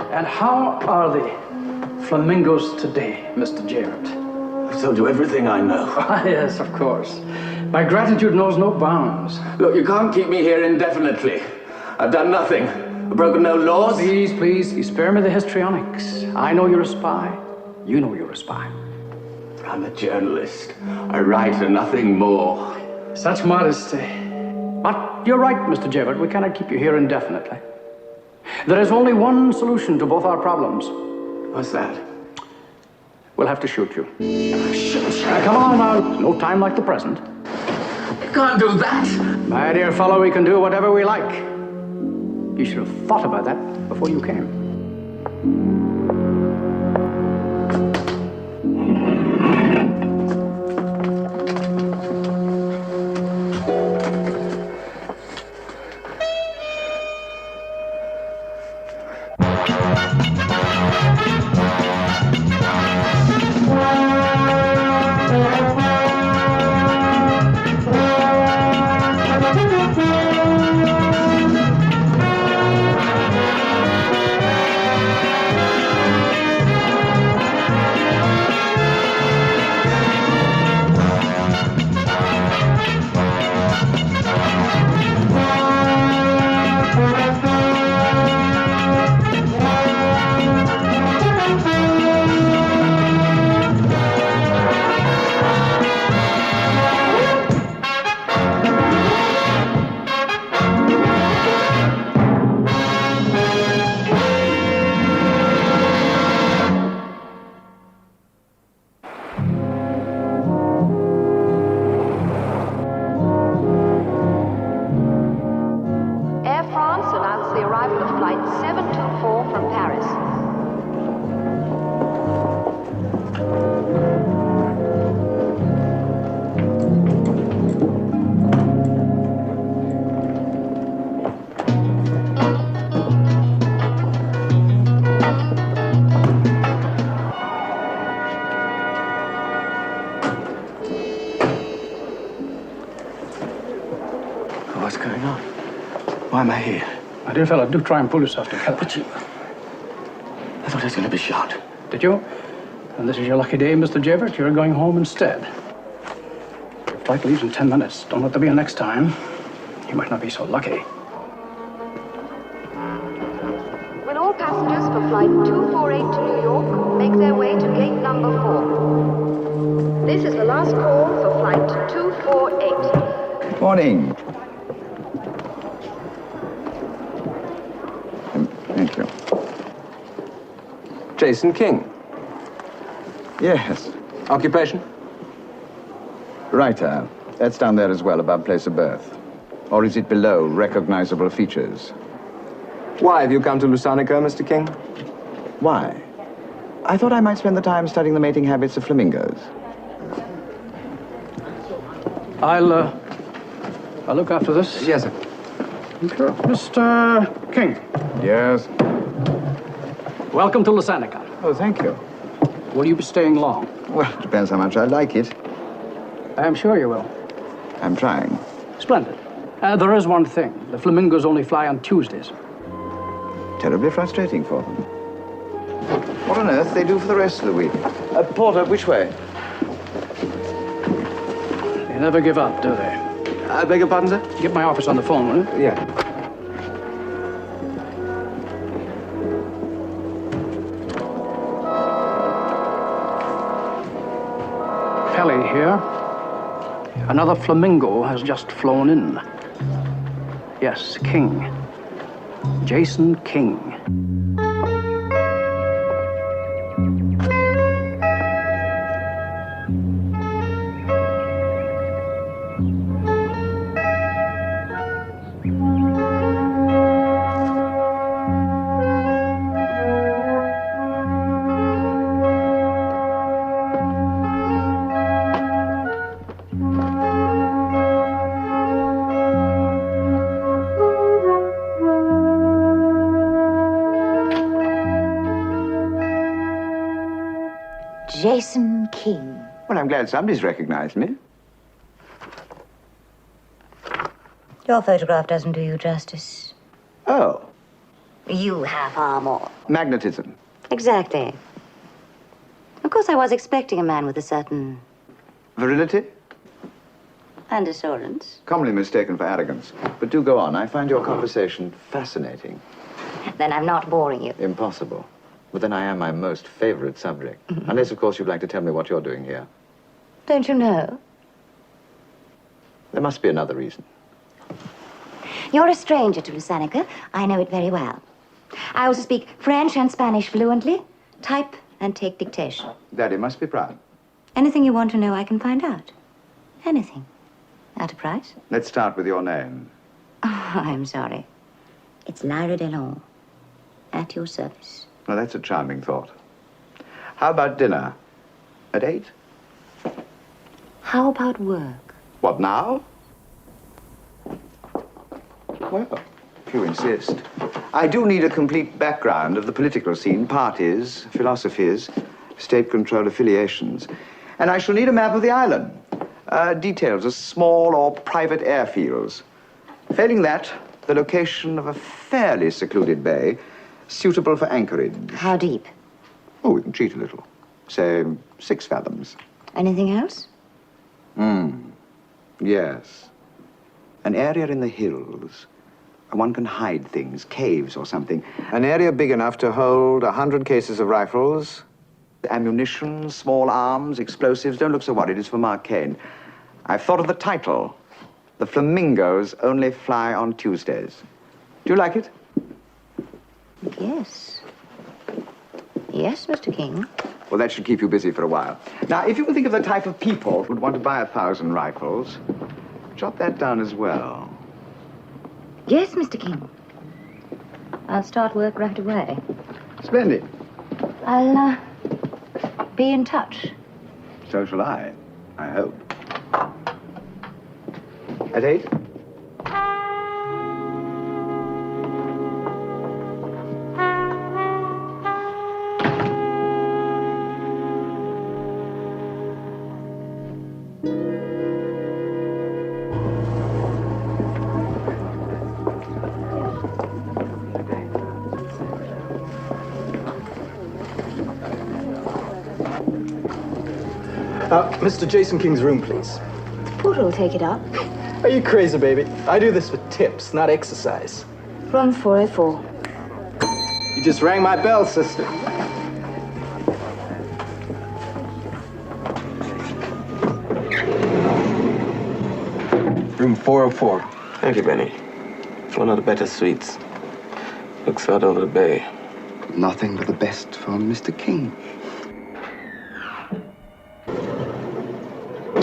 And how are the Flamingos today, Mr. Jarrett? I've told you everything I know. Ah, yes, of course. My gratitude knows no bounds. Look, you can't keep me here indefinitely. I've done nothing. I've broken no laws. Please, spare me the histrionics. I know you're a spy. You know you're a spy. I'm a journalist. I write and nothing more. Such modesty. But you're right, Mr. Jarrett. We cannot keep you here indefinitely. There is only one solution to both our problems. What's that? We'll have to shoot you. Shoot you? Come on now. No time like the present. You can't do that. My dear fellow, we can do whatever we like. You should have thought about that before you came. What's going on? Why am I here? My dear fellow, do try and pull yourself together. But you... I thought I was going to be shot. Did you? And this is your lucky day, Mr. Jarrett. You're going home instead. Your flight leaves in 10 minutes. Don't let there be a next time. You might not be so lucky. Will all passengers for flight 248 to New York make their way to gate number 4? This is the last call for flight 248. Morning. Thank you. Jason King. Yes. Occupation? Writer. That's down there as well, above place of birth. Or is it below recognizable features? Why have you come to Lusanica, Mr. King? Why? I thought I might spend the time studying the mating habits of flamingos. I'll look after this. Yes, sir. Sure. Mr. King, Yes. welcome to Lusanica. Oh, thank you. Will you be staying long? Well, it depends how much I like it. I'm sure you will. I'm trying. Splendid. There is one thing. The Flamingos only fly on Tuesdays. Terribly frustrating for them. What on earth they do for the rest of the week? Porter, which way? They never give up, do they? I beg your pardon, sir? Get my office on the phone, will you? Yeah. Pelly here. Another Flamingo has just flown in. Yes, King. Jason King. Jason King. Well, I'm glad somebody's recognized me. Your photograph doesn't do you justice. Oh, You have far more. magnetism. Exactly. Of course, I was expecting a man with a certain Virility? and assurance. Commonly mistaken for arrogance. But do go on. I find your conversation fascinating. Then I'm not boring you. Impossible. But then I am my most favorite subject. Unless, of course, you'd like to tell me what you're doing here. Don't you know? There must be another reason. You're a stranger to Lusanica. I know it very well. I also speak French and Spanish fluently, type and take dictation. Daddy must be proud. Anything you want to know, I can find out. Anything. At a price? Let's start with your name. Oh, I'm sorry. It's Lyra Delon. At your service. Now, that's a charming thought. How about dinner? At 8? How about work? What, now? Well, if you insist. I do need a complete background of the political scene, parties, philosophies, state control affiliations. And I shall need a map of the island. Details of small or private airfields. Failing that, the location of a fairly secluded bay suitable for anchorage. How deep? Oh, we can cheat a little. Say 6 fathoms. Anything else? Yes. An area in the hills. One can hide things, caves or something. An area big enough to hold 100 cases of rifles, ammunition, small arms, explosives. Don't look so worried, it's for Mark Kane. I've thought of the title. The Flamingos only fly on Tuesdays. Do you like it? Yes. Yes, Mr. King. Well, that should keep you busy for a while. Now, if you can think of the type of people who'd want to buy 1,000 rifles, jot that down as well. Yes, Mr. King. I'll start work right away. Splendid. I'll, be in touch. So shall I hope. At 8? Mr. Jason King's room, please. Porter will take it up. Are you crazy, baby? I do this for tips, not exercise. Room 404. You just rang my bell, sister. Room 404. Thank you, Benny. One of the better suites. Looks out over the bay. Nothing but the best for Mr. King.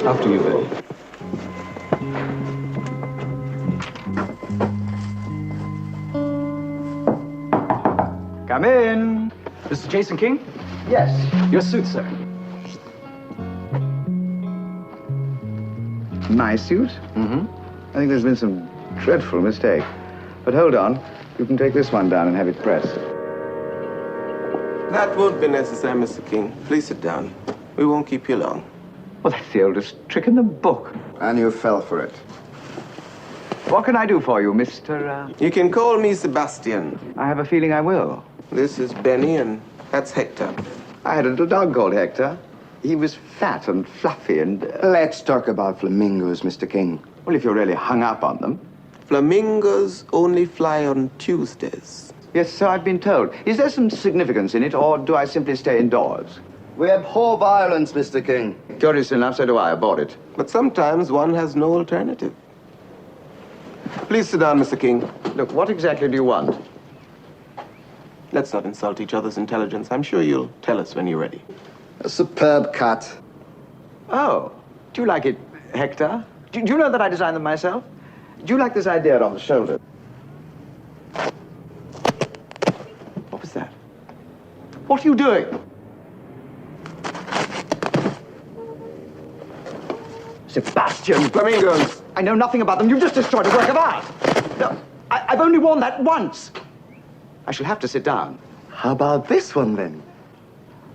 After you, Benny. Come in. Mr. Jason King? Yes. Your suit, sir. My suit? Mm-hmm. I think there's been some dreadful mistake. But hold on. You can take this one down and have it pressed. That won't be necessary, Mr. King. Please sit down. We won't keep you long. Well, that's the oldest trick in the book. And you fell for it. What can I do for you, Mr. You can call me Sebastian. I have a feeling I will. This is Benny, and that's Hector. I had a little dog called Hector. He was fat and fluffy and... Let's talk about flamingos, Mr. King. Well, if you're really hung up on them. Flamingos only fly on Tuesdays. Yes, so I've been told. Is there some significance in it, or do I simply stay indoors? We abhor violence, Mr. King. Curious enough, so do I. Abhor it. But sometimes one has no alternative. Please sit down, Mr. King. Look, what exactly do you want? Let's not insult each other's intelligence. I'm sure you'll tell us when you're ready. A superb cut. Oh, do you like it, Hector? Do you know that I designed them myself? Do you like this idea on the shoulder? What was that? What are you doing? Sebastian! Flamingos! I know nothing about them. You've just destroyed a work of art. No, I've only worn that once. I shall have to sit down. How about this one, then?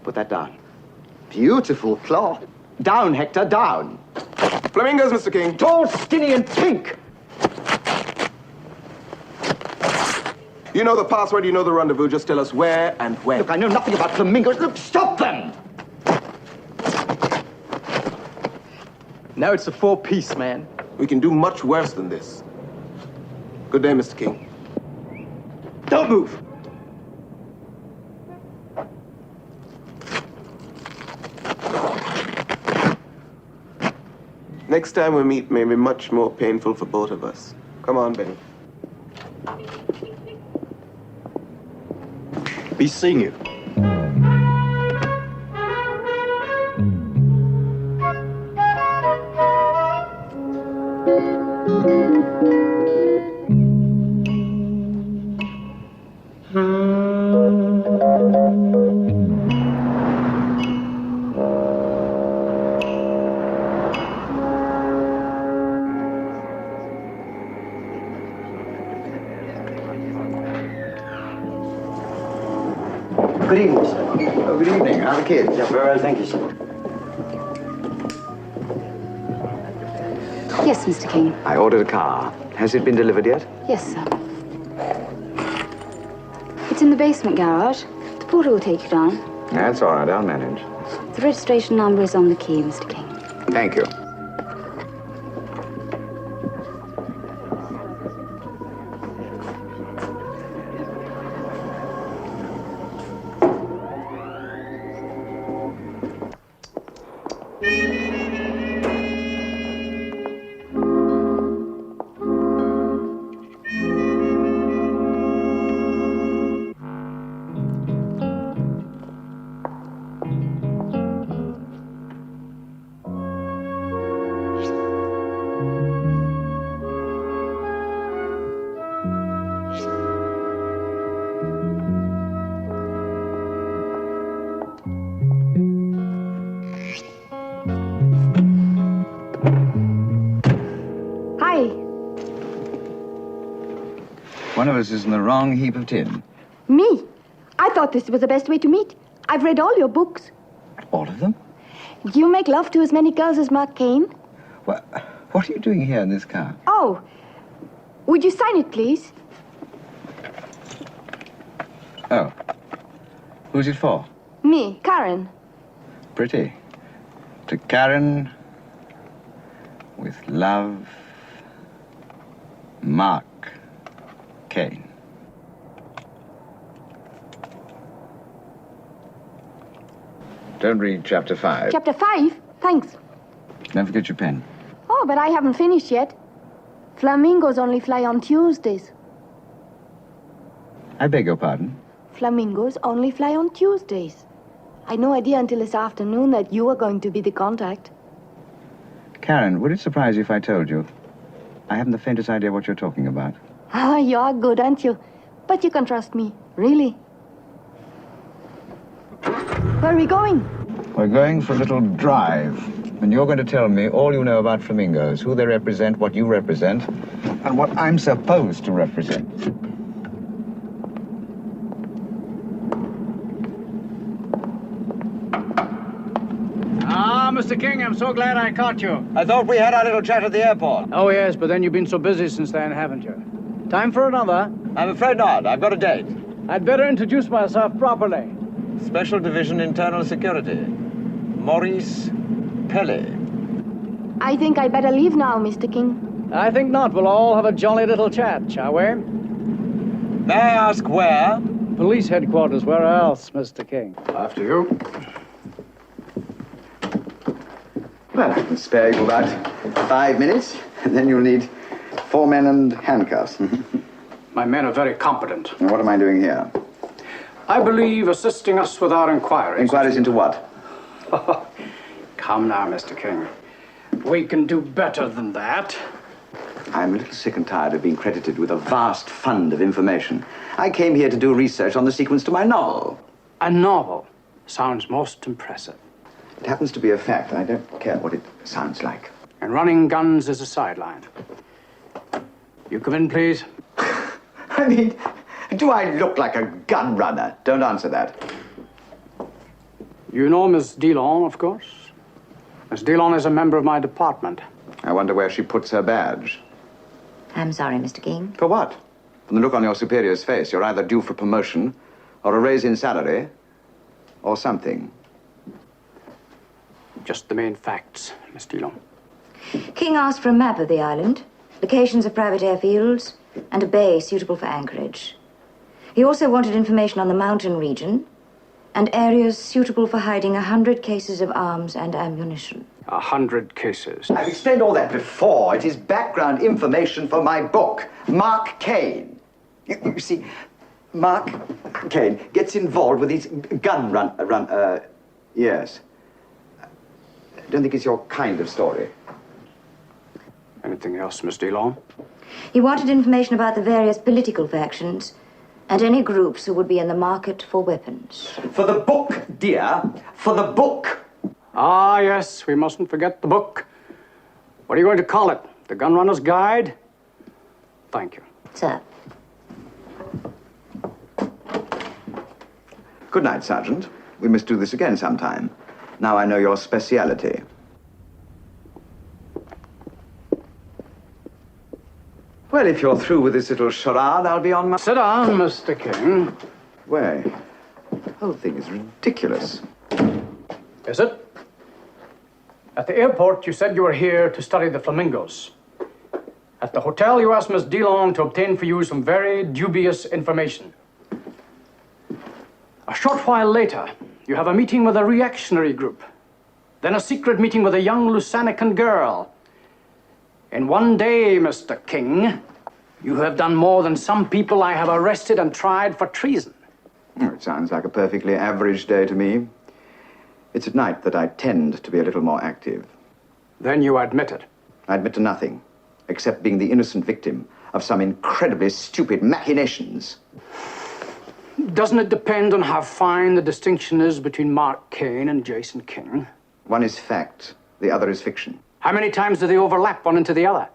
Put that down. Beautiful claw. Down, Hector, down. Flamingos, Mr. King. Tall, skinny, and pink. You know the password, you know the rendezvous. Just tell us where and when. Look, I know nothing about flamingos. Look, stop them! Now it's a four-piece, man. We can do much worse than this. Good day, Mr. King. Don't move. Next time we meet may be much more painful for both of us. Come on, Benny. Be seeing you. Good evening, sir. Oh, good evening. How are the kids? Yeah, very well, thank you, sir. Yes, Mr. King. I ordered a car. Has it been delivered yet? Yes, sir. It's in the basement garage. The porter will take you down. That's all right. I'll manage. The registration number is on the key, Mr. King. Thank you. One of us is in the wrong heap of tin. Me? I thought this was the best way to meet. I've read all your books. All of them? Do you make love to as many girls as Mark Cain? What are you doing here in this car? Oh. Would you sign it, please? Oh. Who's it for? Me, Karen. Pretty. To Karen, with love, Mark Cain. Don't read chapter 5. Chapter 5? Thanks. Don't forget your pen. Oh, but I haven't finished yet. Flamingos only fly on Tuesdays. I beg your pardon? Flamingos only fly on Tuesdays. I had no idea until this afternoon that you were going to be the contact. Karen, would it surprise you if I told you? I haven't the faintest idea what you're talking about. Ah, you're good, aren't you? But you can trust me, really. Where are we going? We're going for a little drive. And you're going to tell me all you know about flamingos, who they represent, what you represent, and what I'm supposed to represent. Ah, Mr. King, I'm so glad I caught you. I thought we had our little chat at the airport. Oh, yes, but then you've been so busy since then, haven't you? Time for another? I'm afraid not. I've got a date. I'd better introduce myself properly. Special Division Internal Security. Maurice Pelly. I think I better leave now, Mr. King. I think not. We'll all have a jolly little chat, shall we? May I ask where? Police headquarters. Where else, Mr. King? After you. Well, I can spare you about 5 minutes, and then you'll need 4 men and handcuffs. My men are very competent. And what am I doing here? I believe assisting us with our inquiries. Inquiries into what? Come now, Mr. King. We can do better than that. I'm a little sick and tired of being credited with a vast fund of information. I came here to do research on the sequence to my novel. A novel sounds most impressive. It happens to be a fact. I don't care what it sounds like. And running guns is a sideline. You come in, please. I mean, do I look like a gun runner? Don't answer that. You know Miss Dillon, of course. Miss Dillon is a member of my department. I wonder where she puts her badge. I'm sorry, Mr. King. For what? From the look on your superior's face, you're either due for promotion, or a raise in salary, or something. Just the main facts, Miss Dillon. King asked for a map of the island, locations of private airfields, and a bay suitable for anchorage. He also wanted information on the mountain region and areas suitable for hiding 100 cases of arms and ammunition. 100 cases. I've explained all that before. It is background information for my book, Mark Kane. You see, Mark Kane gets involved with these gun yes. I don't think it's your kind of story. Anything else, Miss Dillon? He wanted information about the various political factions and any groups who would be in the market for weapons. For the book, dear. For the book. Ah, yes, we mustn't forget the book. What are you going to call it? The Gunrunner's Guide? Thank you. Sir. Good night, Sergeant. We must do this again sometime. Now I know your speciality. Well, if you're through with this little charade, I'll be on my... Sit down, Mr. King. Way. The whole thing is ridiculous. Is it? At the airport, you said you were here to study the Flamingos. At the hotel, you asked Miss Dillon to obtain for you some very dubious information. A short while later, you have a meeting with a reactionary group. Then a secret meeting with a young Lusanican girl. In one day, Mr. King, you have done more than some people I have arrested and tried for treason. It sounds like a perfectly average day to me. It's at night that I tend to be a little more active. Then you admit it. I admit to nothing, except being the innocent victim of some incredibly stupid machinations. Doesn't it depend on how fine the distinction is between Mark Kane and Jason King? One is fact, the other is fiction. How many times do they overlap one into the other?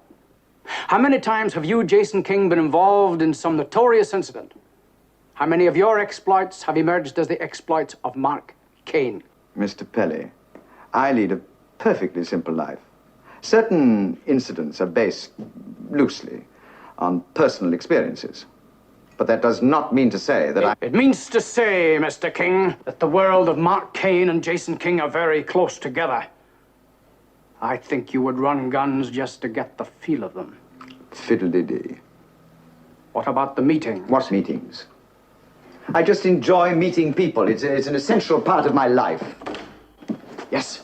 How many times have you, Jason King, been involved in some notorious incident? How many of your exploits have emerged as the exploits of Mark Kane? Mr. Pelly, I lead a perfectly simple life. Certain incidents are based loosely on personal experiences. But that does not mean to say that It means to say, Mr. King, that the world of Mark Kane and Jason King are very close together. I think you would run guns just to get the feel of them. Fiddle-dee-dee. What about the meeting? What meetings? I just enjoy meeting people. It's an essential part of my life. Yes.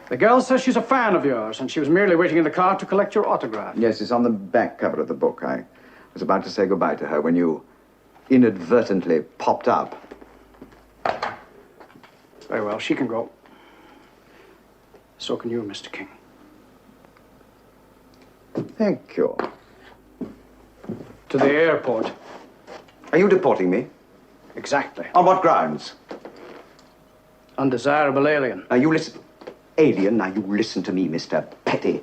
The girl says she's a fan of yours, and she was merely waiting in the car to collect your autograph. Yes, it's on the back cover of the book. I was about to say goodbye to her when you inadvertently popped up. Very well, she can go. So can you, Mr. King. Thank you. To the airport. Are you deporting me? Exactly. On what grounds? Undesirable alien. Now, you listen. Alien, now you listen to me, Mr. Petty.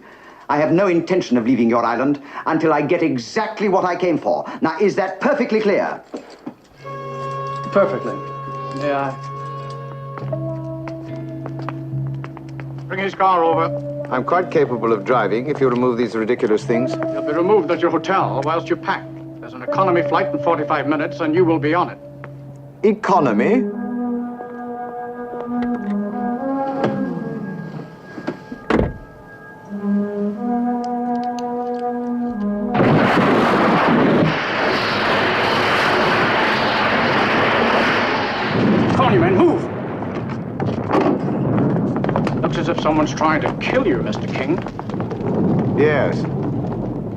I have no intention of leaving your island until I get exactly what I came for. Now, is that perfectly clear? Perfectly. Yeah. Bring his car over. I'm quite capable of driving if you remove these ridiculous things. He'll be removed at your hotel whilst you pack. There's an economy flight in 45 minutes, and you will be on it. Economy? Come on, you men, move! Looks as if someone's trying to kill you, Mr. King. Yes.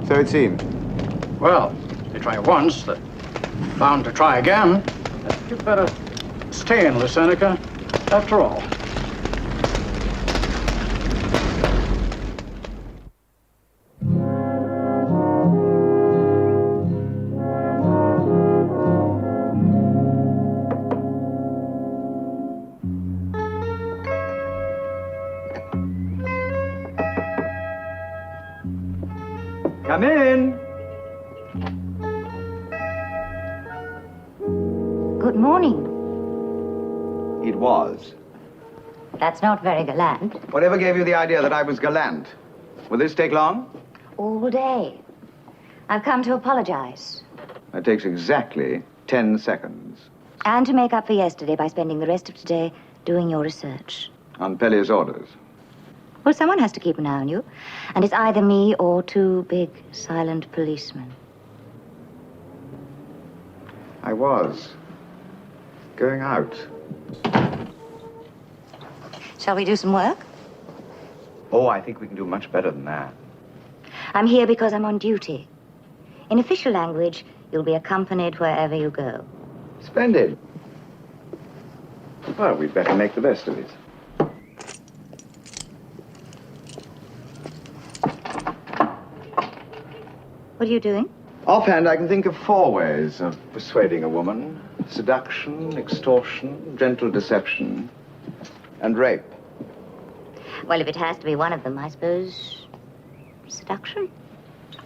So it seems. Well, they try once, they're bound to try again. You'd better stay in Lusanica, after all. Come in. It was. That's not very gallant. Whatever gave you the idea that I was gallant? Will this take long? All day. I've come to apologize. It takes exactly 10 seconds. And to make up for yesterday by spending the rest of today doing your research. On Pelly's orders. Well, someone has to keep an eye on you. And it's either me or two big, silent policemen. I was. Going out. Shall we do some work? Oh, I think we can do much better than that. I'm here because I'm on duty. In official language, you'll be accompanied wherever you go. Splendid. Well, we'd better make the best of it. What are you doing? Offhand, I can think of 4 ways of persuading a woman. Seduction, extortion, gentle deception, and rape. Well, if it has to be one of them, I suppose seduction.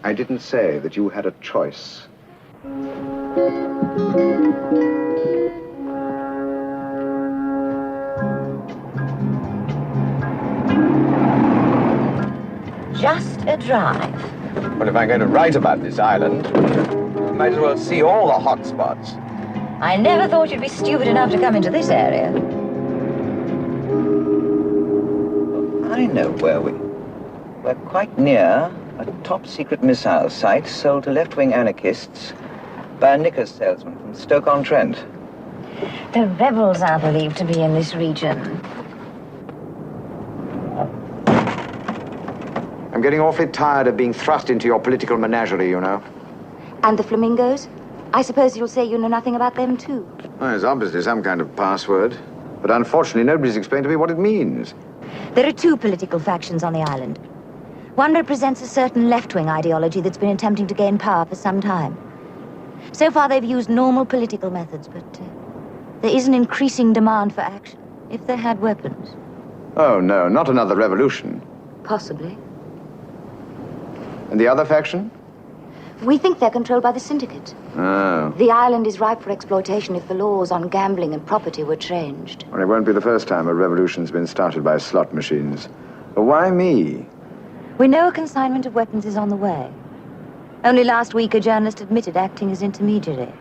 I didn't say that you had a choice. Just a drive. Well, if I'm going to write about this island, I might as well see all the hot spots. I never thought you'd be stupid enough to come into this area. I know where we're quite near a top-secret missile site sold to left-wing anarchists by a knickers salesman from Stoke-on-Trent. The rebels are believed to be in this region. I'm getting awfully tired of being thrust into your political menagerie, you know. And the Flamingos? I suppose you'll say you know nothing about them, too. Well, there's obviously some kind of password. But unfortunately, nobody's explained to me what it means. There are 2 political factions on the island. One represents a certain left-wing ideology that's been attempting to gain power for some time. So far, they've used normal political methods, but there is an increasing demand for action, if they had weapons. Oh, no, not another revolution. Possibly. And the other faction? We think they're controlled by the syndicate. Oh. The island is ripe for exploitation if the laws on gambling and property were changed. Well, it won't be the first time a revolution's been started by slot machines. But why me? We know a consignment of weapons is on the way. Only last week, a journalist admitted acting as intermediary.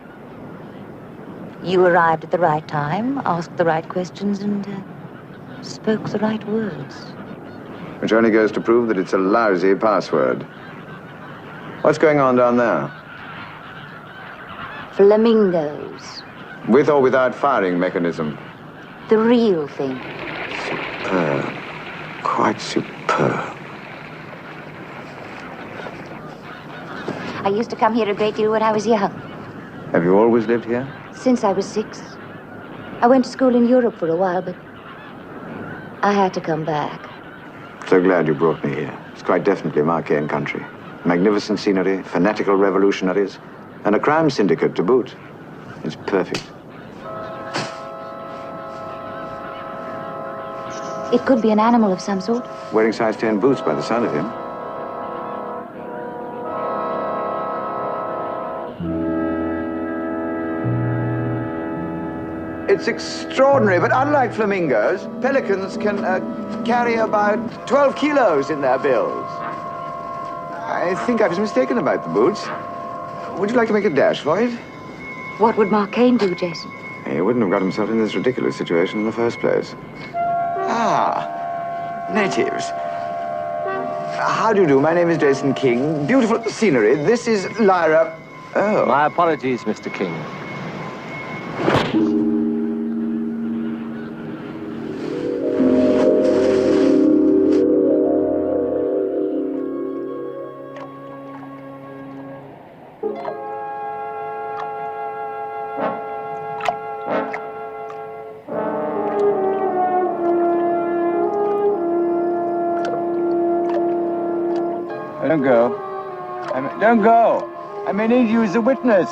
You arrived at the right time, asked the right questions, and spoke the right words. Which only goes to prove that it's a lousy password. What's going on down there? Flamingos. With or without firing mechanism? The real thing. Superb. Quite superb. I used to come here a great deal when I was young. Have you always lived here? Since I was 6. I went to school in Europe for a while, but I had to come back. So glad you brought me here. It's quite definitely Marquean country. Magnificent scenery, fanatical revolutionaries, and a crime syndicate to boot. It's perfect. It could be an animal of some sort. Wearing size 10 boots by the sound of him. It's extraordinary, but unlike flamingos, pelicans can carry about 12 kilos in their bills. I think I was mistaken about the boots. Would you like to make a dash for it? What would Marquean do, Jason? He wouldn't have got himself in this ridiculous situation in the first place. Ah, natives. How do you do? My name is Jason King. Beautiful scenery. This is Lyra. Oh. My apologies, Mr. King. Don't go. Don't go. I may need you as a witness.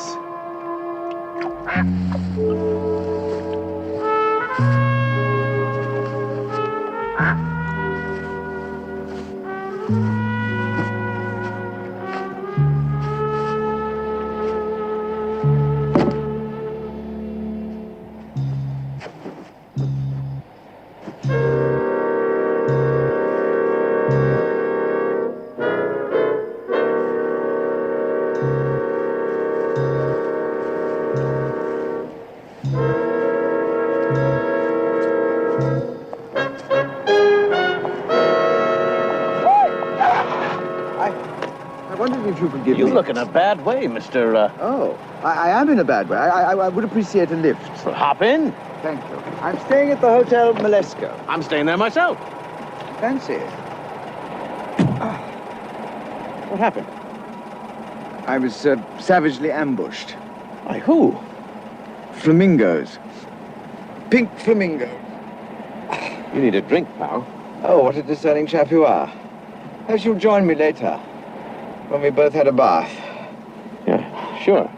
I wondered if you could give me... You look in a bad way, Mr. Oh, I am in a bad way. I would appreciate a lift. Well, hop in. Thank you. I'm staying at the Hotel Malesko. I'm staying there myself. Fancy it. What happened? I was savagely ambushed. By who? Flamingos. Pink flamingos. You need a drink, pal. Oh, what a discerning chap you are. Perhaps you'll join me later, when we both had a bath. Yeah, sure.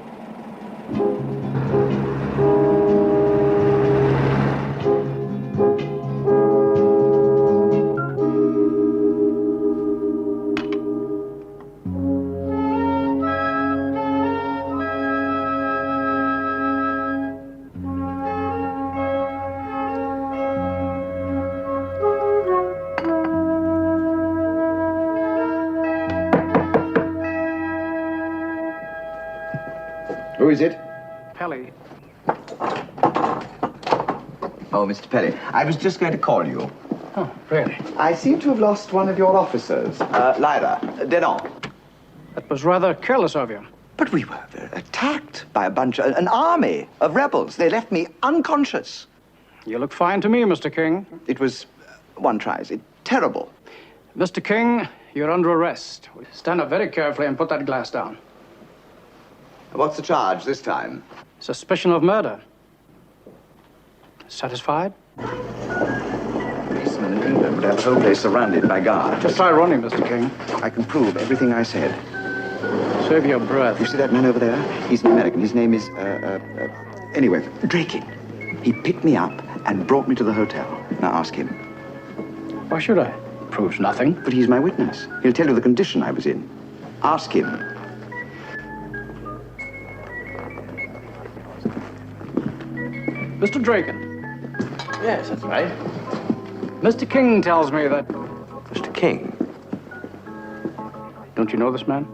Who is it? Pelly. Oh, Mr. Pelly, I was just going to call you. Oh, really? I seem to have lost one of your officers, Lyra, dead on. That was rather careless of you. But we were attacked by an army of rebels. They left me unconscious. You look fine to me, Mr. King. It was, one tries it, terrible. Mr. King, you're under arrest. Stand up very carefully and put that glass down. What's the charge this time? Suspicion of murder. Satisfied? Policemen in England would have the whole place surrounded by guards. Just try running, Mr. King. I can prove everything I said. Save your breath. You see that man over there? He's an American. His name is, anyway, Draken. He picked me up and brought me to the hotel. Now ask him. Why should I? Proves nothing. But he's my witness. He'll tell you the condition I was in. Ask him. Mr. Draken. Yes, that's right. Mr. King tells me that... Mr. King? Don't you know this man?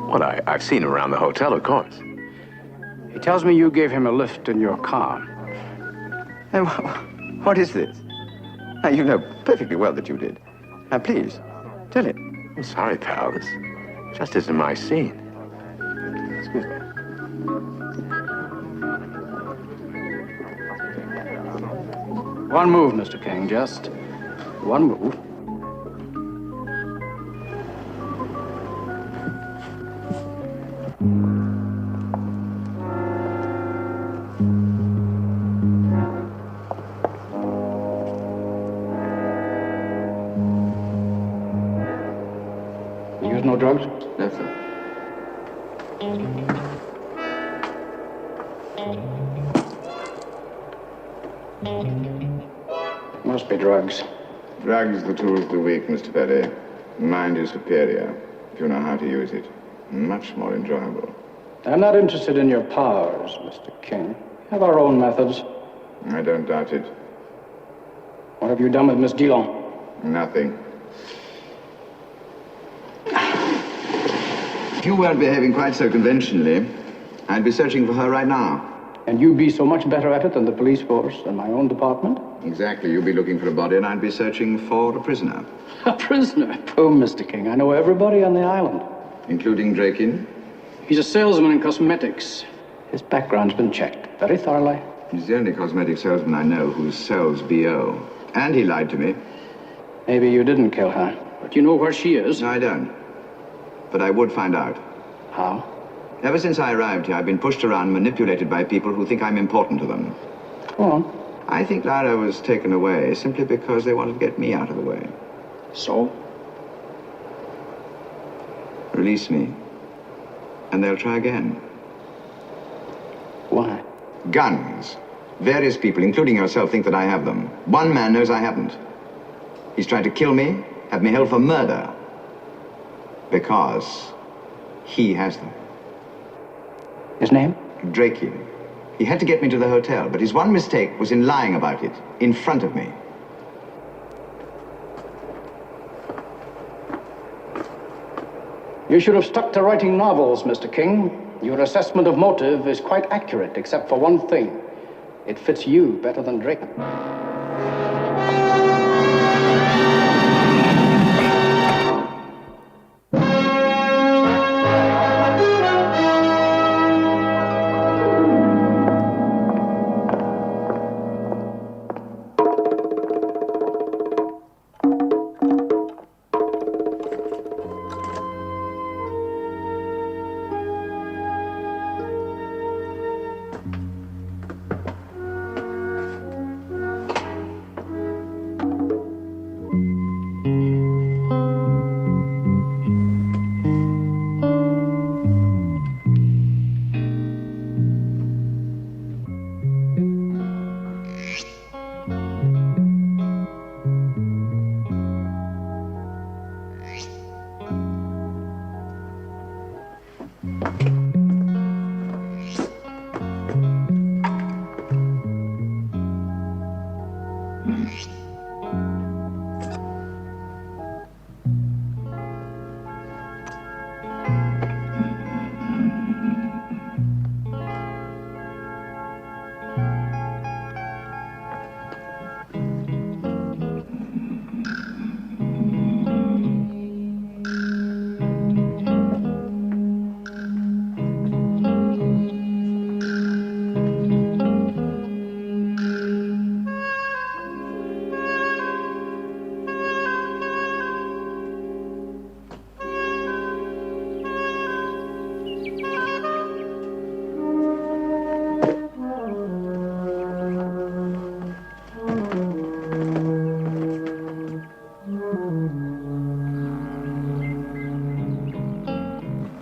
Well, I've seen him around the hotel, of course. He tells me you gave him a lift in your car. What is this? Now, you know perfectly well that you did. Now, please, tell it. I'm sorry, pal. This just isn't my scene. Excuse me. One move, Mr. King, just one move. You use no drugs? No, sir. Must be drugs. Drugs, the tools of the weak, Mr. Pelly. Mind is superior, if you know how to use it. Much more enjoyable. I'm not interested in your powers, Mr. King. We have our own methods. I don't doubt it. What have you done with Miss Dillon? Nothing. If you weren't behaving quite so conventionally, I'd be searching for her right now. And you'd be so much better at it than the police force and my own department? Exactly. You'd be looking for a body, and I'd be searching for a prisoner. A prisoner? Oh, Mr. King, I know everybody on the island. Including Draken? He's a salesman in cosmetics. His background's been checked very thoroughly. He's the only cosmetic salesman I know who sells B.O. And he lied to me. Maybe you didn't kill her, but you know where she is. No, I don't. But I would find out. How? Ever since I arrived here, I've been pushed around, manipulated by people who think I'm important to them. Go on. I think Lyra was taken away simply because they wanted to get me out of the way. So? Release me, and they'll try again. Why? Guns. Various people, including yourself, think that I have them. One man knows I haven't. He's tried to kill me, have me held for murder. Because he has them. His name? Draken. He had to get me to the hotel, but his one mistake was in lying about it, in front of me. You should have stuck to writing novels, Mr. King. Your assessment of motive is quite accurate, except for one thing. It fits you better than Drake.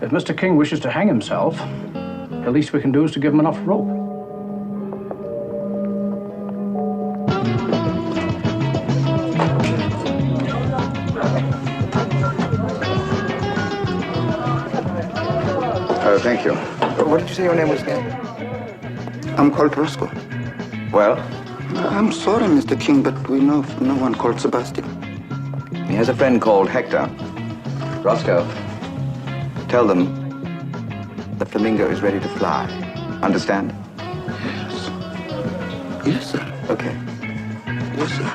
If Mr. King wishes to hang himself, the least we can do is to give him enough rope. Oh, thank you. What did you say your name was again? I'm called Roscoe. Well? I'm sorry, Mr. King, but we know of no one called Sebastian. He has a friend called Hector. Roscoe, tell them the Flamingo is ready to fly. Understand? Yes. Yes, sir. Okay. Yes, sir.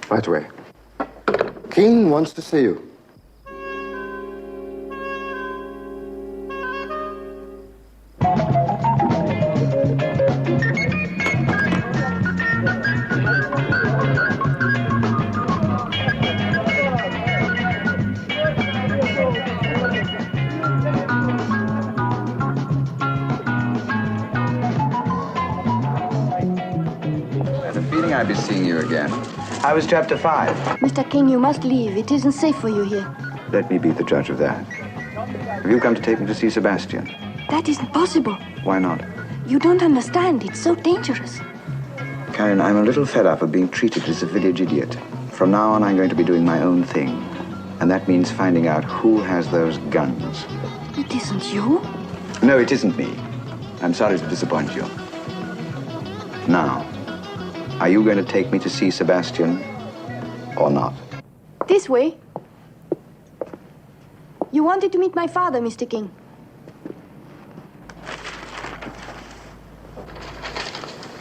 Right away. King wants to see you. I'll be seeing you again. I was chapter 5. Mr. King, you must leave. It isn't safe for you here. Let me be the judge of that. Have you come to take me to see Sebastian? That isn't possible. Why not? You don't understand. It's so dangerous. Karen, I'm a little fed up of being treated as a village idiot. From now on, I'm going to be doing my own thing. And that means finding out who has those guns. It isn't you? No, it isn't me. I'm sorry to disappoint you. Now, are you going to take me to see Sebastian or not? This way. You wanted to meet my father, Mr. King.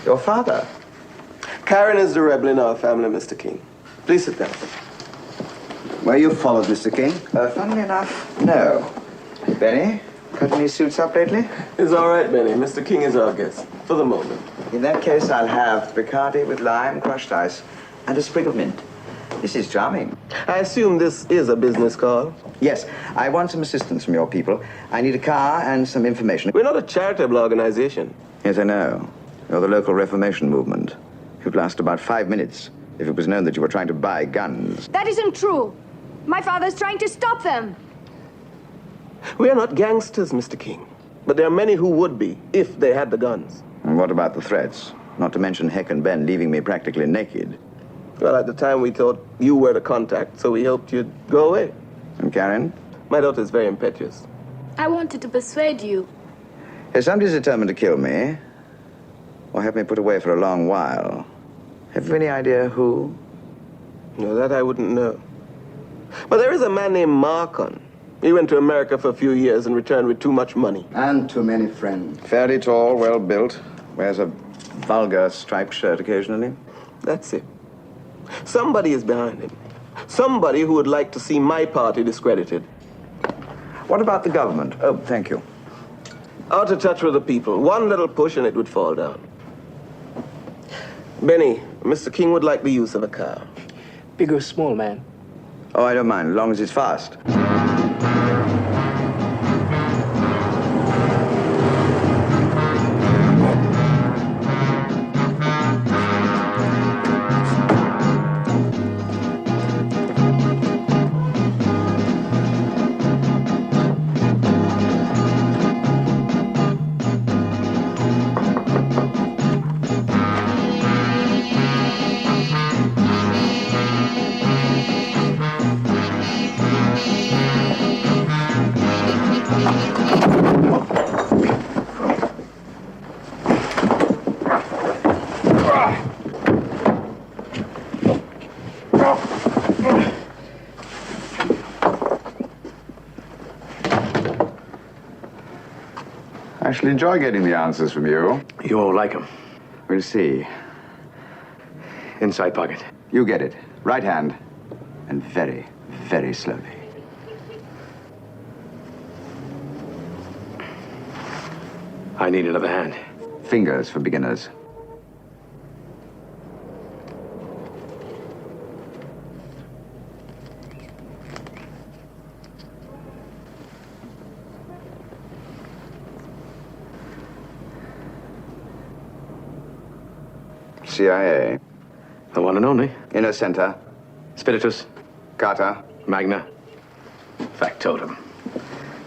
Your father? Karen is the rebel in our family, Mr. King. Please sit down. Well, you followed Mr. King. Funnily enough, no. Benny, cut any suits up lately? It's all right, Benny. Mr. King is our guest, for the moment. In that case, I'll have Bacardi with lime, crushed ice, and a sprig of mint. This is charming. I assume this is a business call? Yes. I want some assistance from your people. I need a car and some information. We're not a charitable organization. Yes, I know. You're the local Reformation movement. You'd last about 5 minutes if it was known that you were trying to buy guns. That isn't true. My father's trying to stop them. We are not gangsters, Mr. King. But there are many who would be, if they had the guns. And what about the threats? Not to mention Heck and Ben leaving me practically naked. Well, at the time we thought you were the contact, so we hoped you'd go away. And Karen? My daughter is very impetuous. I wanted to persuade you. If somebody's determined to kill me, or have me put away for a long while, Have you any idea who? No, that I wouldn't know. But there is a man named Marcon. He went to America for a few years and returned with too much money. And too many friends. Fairly tall, well built. Wears a vulgar striped shirt occasionally. That's it. Somebody is behind him. Somebody who would like to see my party discredited. What about the government? Oh, thank you. Out of touch with the people. One little push and it would fall down. Benny, Mr. King would like the use of a car. Big or small, man? Oh, I don't mind, as long as it's fast. I shall enjoy getting the answers from you. You won't like them. We'll see. Inside pocket. You get it. Right hand. And very, very slowly. I need another hand. Fingers for beginners. CIA. The one and only. Inner Center. Spiritus. Carter. Magna. Factotum.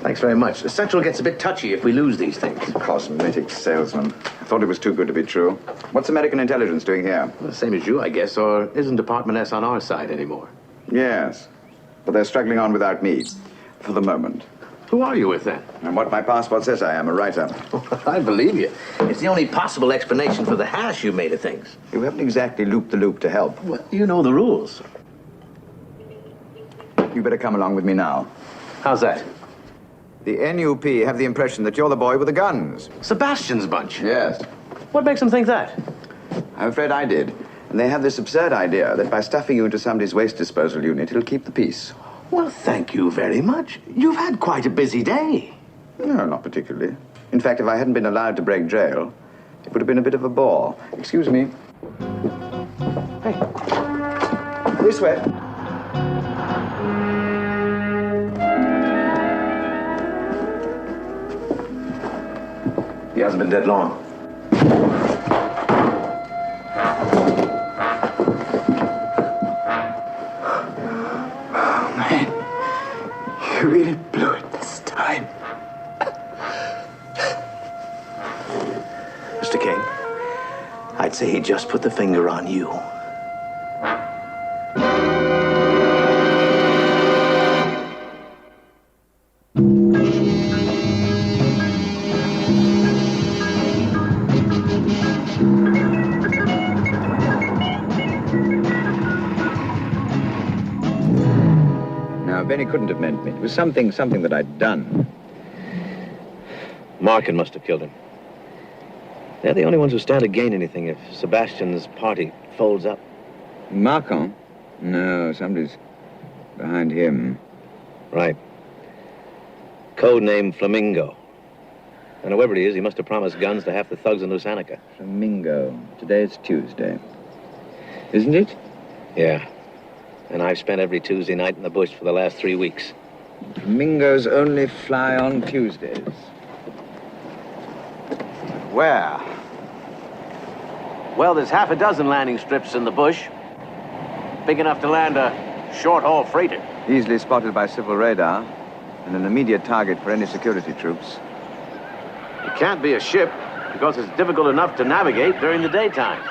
Thanks very much. The Central gets a bit touchy if we lose these things. Cosmetic salesman. I thought it was too good to be true. What's American intelligence doing here? Well, the same as you, I guess, or isn't Department S on our side anymore? Yes. But they're struggling on without me. For the moment. Who are you with, then? And what my passport says I am, a writer. I believe you. It's the only possible explanation for the hash you made of things. You haven't exactly looped the loop to help. Well, you know the rules. You better come along with me now. How's that? The NUP have the impression that you're the boy with the guns. Sebastian's bunch? Yes. What makes them think that? I'm afraid I did. And they have this absurd idea that by stuffing you into somebody's waste disposal unit, it'll keep the peace. Well, thank you very much. You've had quite a busy day. No, not particularly. In fact, if I hadn't been allowed to break jail, it would have been a bit of a bore. Excuse me. Hey. This way. He hasn't been dead long. You really blew it this time. Mr. King, I'd say he just put the finger on you. Benny couldn't have meant me. It was something that I'd done. Markin must have killed him. They're the only ones who stand to gain anything if Sebastian's party folds up. Marcon? No, somebody's behind him. Right. Code name Flamingo. And whoever he is, he must have promised guns to half the thugs in Lusanica. Flamingo. Today it's Tuesday. Isn't it? Yeah. And I've spent every Tuesday night in the bush for the last 3 weeks. Flamingos only fly on Tuesdays. Where? Well, there's half a dozen landing strips in the bush. Big enough to land a short-haul freighter. Easily spotted by civil radar, and an immediate target for any security troops. It can't be a ship, because it's difficult enough to navigate during the daytime.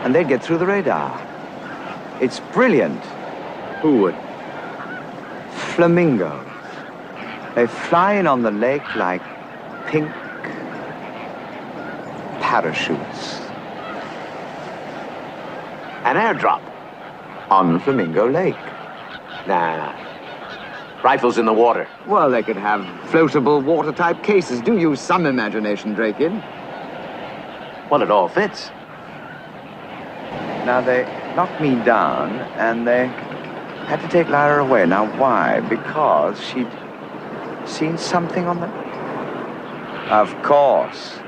And they'd get through the radar. It's brilliant. Who would? Flamingo. They fly in on the lake like pink parachutes. An airdrop. On Flamingo Lake. Nah. Rifles in the water. Well, they could have floatable water-type cases. Do use some imagination, Draken. Well, it all fits. Now, they knocked me down, and they had to take Lyra away. Now, why? Because she'd seen something on the... Of course.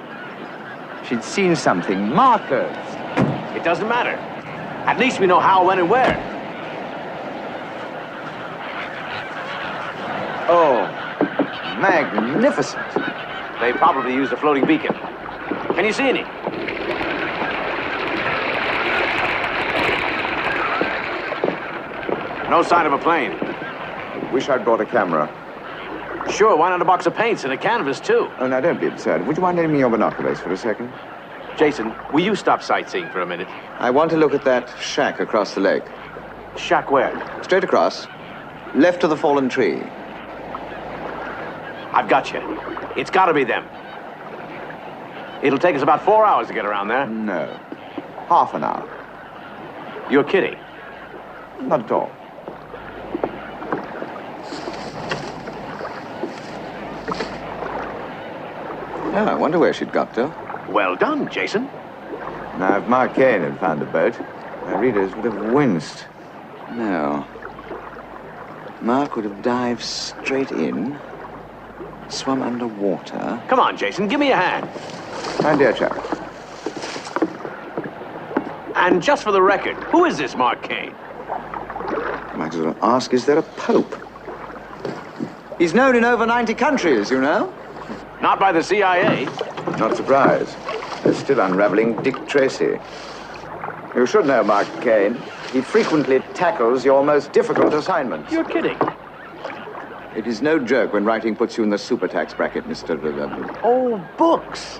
She'd seen something. Markers. It doesn't matter. At least we know how, when, and where. Oh, magnificent. They probably used a floating beacon. Can you see any? No sign of a plane. Wish I'd brought a camera. Sure, why not a box of paints and a canvas, too? Oh, now, don't be absurd. Would you mind lending me your binoculars for a second? Jason, will you stop sightseeing for a minute? I want to look at that shack across the lake. Shack where? Straight across. Left of the fallen tree. I've got you. It's got to be them. It'll take us about 4 hours to get around there. No. Half an hour. You're kidding. Not at all. Oh, I wonder where she'd got to. Well done, Jason. Now, if Mark Kane had found a boat, my readers would have winced. No. Mark would have dived straight in, swum underwater. Come on, Jason, give me a hand. My dear chap. And just for the record, who is this Mark Kane? Might as well ask, is there a pope? He's known in over 90 countries, you know. Not by the CIA. Not surprised. They're still unraveling Dick Tracy. You should know Mark Kane. He frequently tackles your most difficult assignments. You're kidding. It is no joke when writing puts you in the super tax bracket, Mr. Oh, books.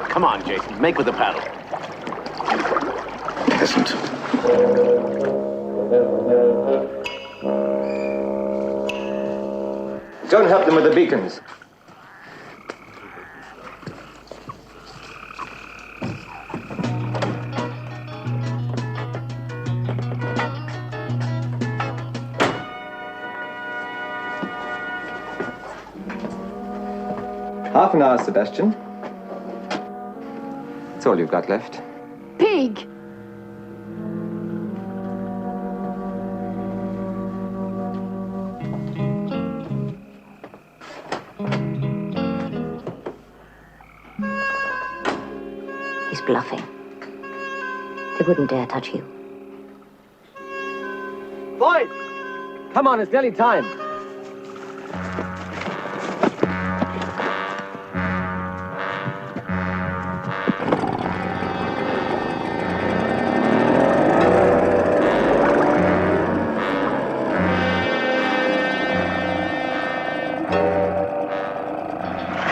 Come on, Jason, make with the paddle. Peasant. Don't help them with the beacons. Half an hour, Sebastian. That's all you've got left. Pig! He's bluffing. They wouldn't dare touch you. Boys! Come on, it's nearly time.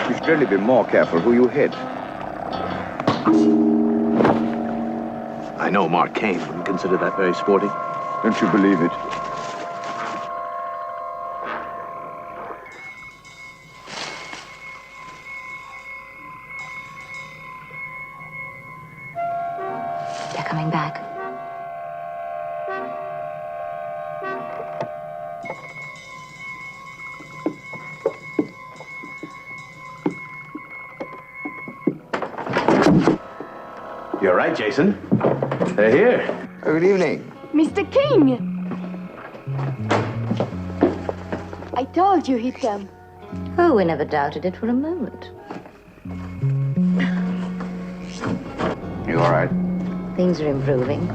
You should really be more careful who you hit. I know Mark Kane wouldn't consider that very sporting. Don't you believe it? They're coming back. You're right, Jason. They're here. Good evening. Mr. King! I told you he'd come. Oh, we never doubted it for a moment. You all right? Things are improving.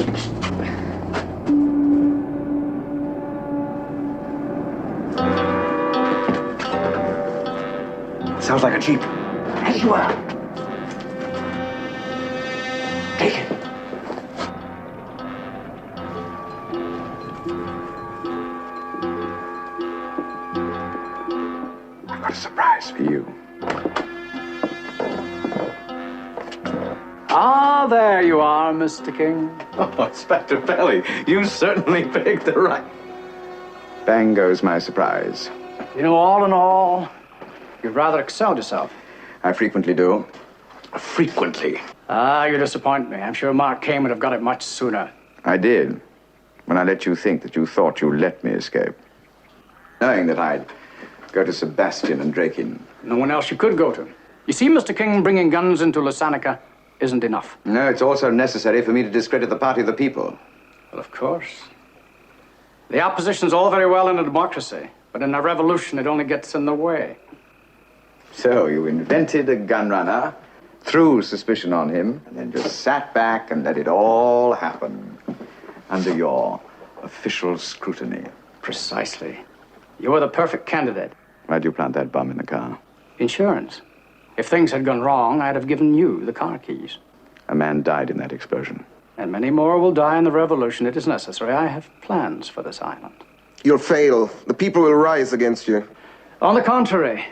Sounds like a jeep. As you are. Take it. I've got a surprise for you. Ah, there you are, Mr. King. Oh, Inspector Pelly, you certainly picked the right... Bang goes my surprise. You know, all in all, you've rather excelled yourself. I frequently do. Frequently. Ah, you disappoint me. I'm sure Mark Kane would have got it much sooner. I did, when I let you think that you thought you let me escape. Knowing that I'd go to Sebastian and Draken. No one else you could go to. You see, Mr. King, bringing guns into Lusanica isn't enough. No, it's also necessary for me to discredit the party of the people. Well, of course. The opposition's all very well in a democracy, but in a revolution, it only gets in the way. So you invented a gun runner, threw suspicion on him, and then just sat back and let it all happen under your official scrutiny. Precisely. You were the perfect candidate. Why'd you plant that bomb in the car? Insurance. If things had gone wrong, I'd have given you the car keys. A man died in that explosion. And many more will die in the revolution. It is necessary. I have plans for this island. You'll fail. The people will rise against you. On the contrary,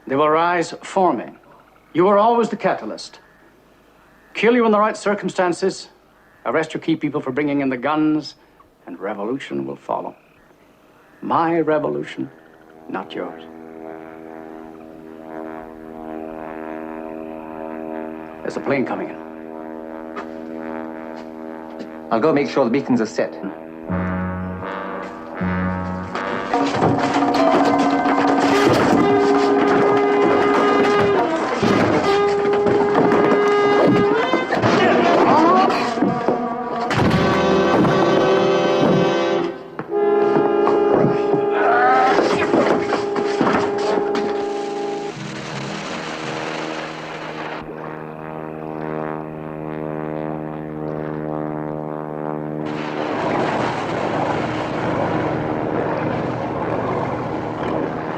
they will rise for me. You were always the catalyst. Kill you in the right circumstances, arrest your key people for bringing in the guns, and revolution will follow. My revolution, not yours. There's a plane coming in. I'll go make sure the beacons are set.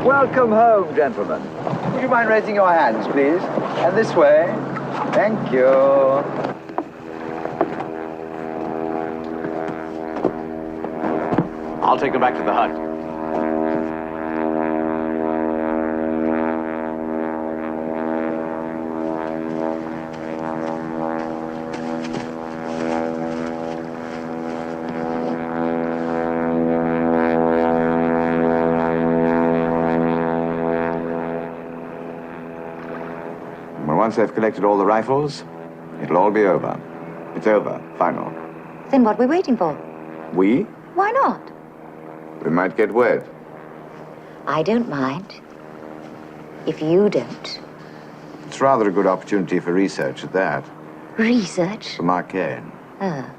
Welcome home, gentlemen. Would you mind raising your hands, please? And this way. Thank you. I'll take her back to the hut. Once they've collected all the rifles, it'll all be over. It's over. Final. Then what are we waiting for? We? Why not? We might get wet. I don't mind. If you don't. It's rather a good opportunity for research at that. Research? For Mark Kane. Ah.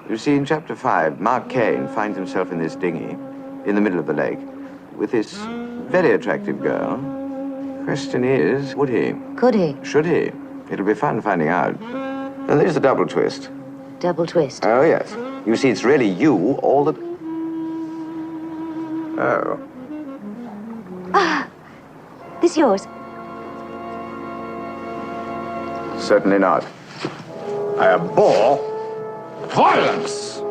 You see, in Chapter 5, Mark Kane finds himself in this dinghy, in the middle of the lake, with this very attractive girl. Question is, would he? Could he? Should he? It'll be fun finding out. And there's the double twist. Double twist? Oh, yes. You see, it's really you all the... Oh. Ah! This yours? Certainly not. I abhor violence.